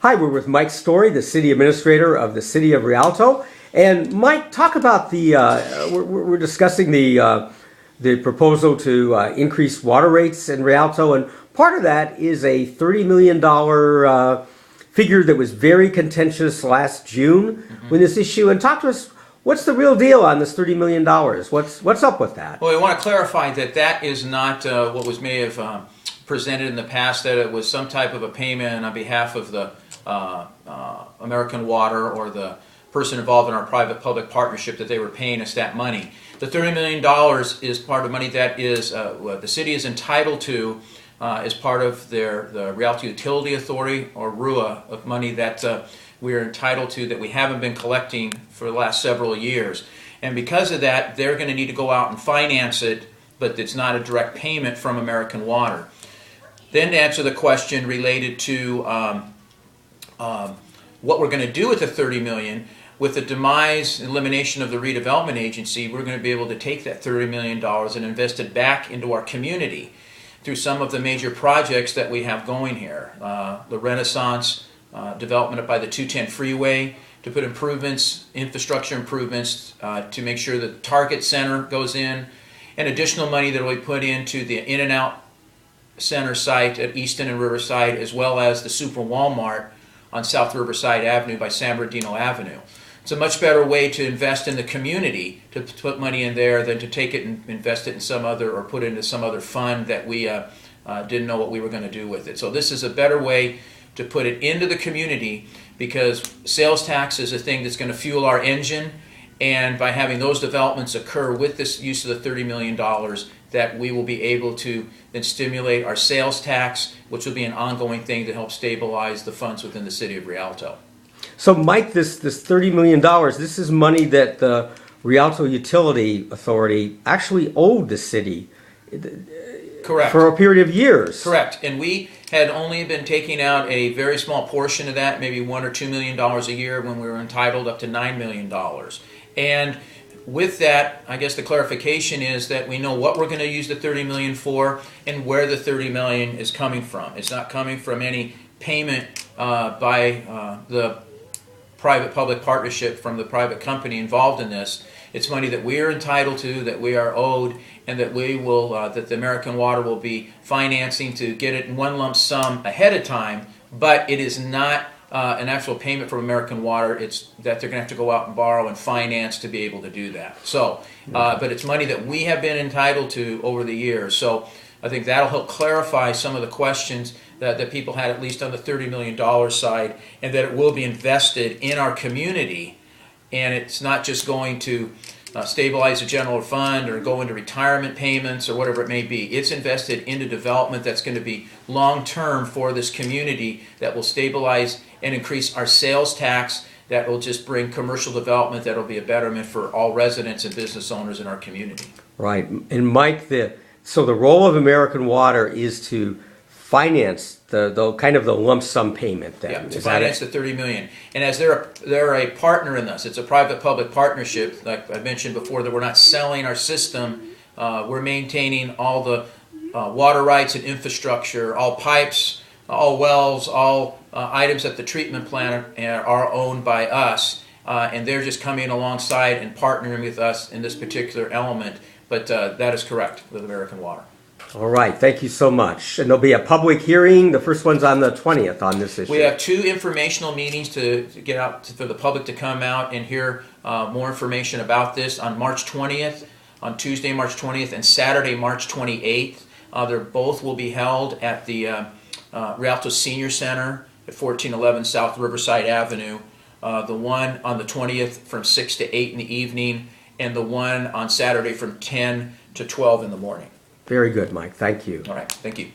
Hi, we're with Mike Story, the City Administrator of the City of Rialto. And Mike, talk about we're discussing the proposal to increase water rates in Rialto. And part of that is a $30 million figure that was very contentious last June when this issue. And talk to us, what's the real deal on this $30 million? What's up with that? Well, we want to clarify that that is not what was may have presented in the past, that it was some type of a payment on behalf of the American Water or the person involved in our private-public partnership, that they were paying us that money. The $30 million is part of money that is the city is entitled to as part of the Rialto Utility Authority, or RUA, of money that we are entitled to, that we haven't been collecting for the last several years. And because of that, they're going to need to go out and finance it, but it's not a direct payment from American Water. Then to answer the question related to what we're going to do with the $30 million, with the demise and elimination of the redevelopment agency, we're going to be able to take that $30 million and invest it back into our community through some of the major projects that we have going here. The Renaissance development up by the 210 freeway, to put improvements, infrastructure improvements, to make sure that the Target Center goes in, and additional money that will be put into the In-N-Out Center site at Easton and Riverside, as well as the Super Walmart on South Riverside Avenue by San Bernardino Avenue. It's a much better way to invest in the community, to put money in there, than to take it and invest it in some other, or put it into some other fund that we didn't know what we were going to do with it. So this is a better way to put it into the community, because sales tax is a thing that's going to fuel our engine, and by having those developments occur with this use of the $30 million, that we will be able to then stimulate our sales tax, which will be an ongoing thing to help stabilize the funds within the city of Rialto. So Mike, this $30 million, this is money that the Rialto Utility Authority actually owed the city. Correct. For a period of years. Correct. And we had only been taking out a very small portion of that, maybe $1 or $2 million a year, when we were entitled up to $9 million. And with that, I guess the clarification is that we know what we're going to use the $30 million for and where the $30 million is coming from. It's not coming from any payment by the private-public partnership from the private company involved in this. It's money that we are entitled to, that we are owed, and that we will, that the American Water will be financing to get it in one lump sum ahead of time. But it is not an actual payment from American Water. It's that they're going to have to go out and borrow and finance to be able to do that. So, but it's money that we have been entitled to over the years. So I think that'll help clarify some of the questions that people had, at least on the $30 million side, and that it will be invested in our community, and it's not just going to stabilize the general fund or go into retirement payments or whatever it may be. It's invested into development that's going to be long-term for this community, that will stabilize and increase our sales tax, that will just bring commercial development that will be a betterment for all residents and business owners in our community. Right. And Mike, so the role of American Water is to finance the kind of the lump sum payment then. Yeah, to finance the $30 million. And as they're a partner in this, it's a private-public partnership. Like I mentioned before, that we're not selling our system. We're maintaining all the water rights and infrastructure, all pipes, all wells, all items at the treatment plant are owned by us. And they're just coming alongside and partnering with us in this particular element. But that is correct with American Water. All right, thank you so much. And there'll be a public hearing. The first one's on the 20th on this issue. We have 2 informational meetings to get out for the public to come out and hear more information about this on March 20th, on Tuesday, March 20th, and Saturday, March 28th. They both will be held at the Rialto Senior Center at 1411 South Riverside Avenue. The one on the 20th from 6 to 8 in the evening, and the one on Saturday from 10 to 12 in the morning. Very good, Mike. Thank you. All right. Thank you.